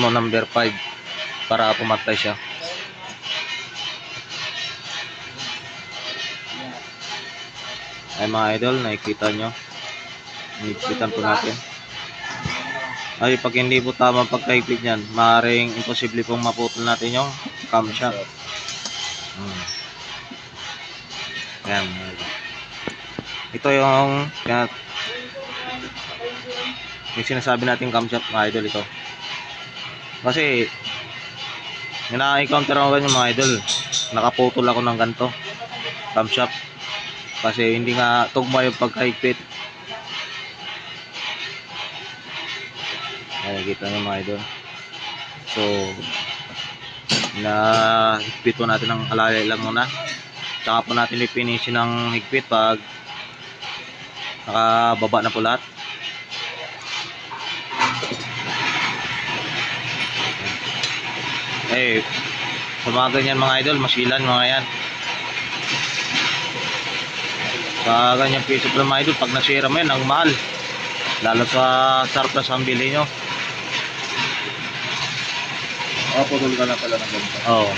mo number 5 para pumatay siya. Ay mga idol, nakikita nyo. Higpitan po natin. Ay pag hindi po tama pagkahigpit niyan, maaaring imposible pong maputol natin yung camshaft. Ayan. Ito yung sinasabi natin camshaft mga idol ito. Kasi na-encounter ako ganyan mga idol. Nakaputol ako ng ganito camshaft. Kasi hindi nga tugma yung pagkahigpit. Ay, kita nyo mga idol. So, higpit po natin ng alalay lang muna. Tsaka po natin i-finish ng higpit pag nakababa na po lahat. Eh, sa mga ganyan mga idol, masilan mga yan. Sa ganyan piso po mga idol, pag nasira mo yan, ang mahal. Lalo sa surplus ang bili nyo. Putol ka na pala ng ganito. Oo.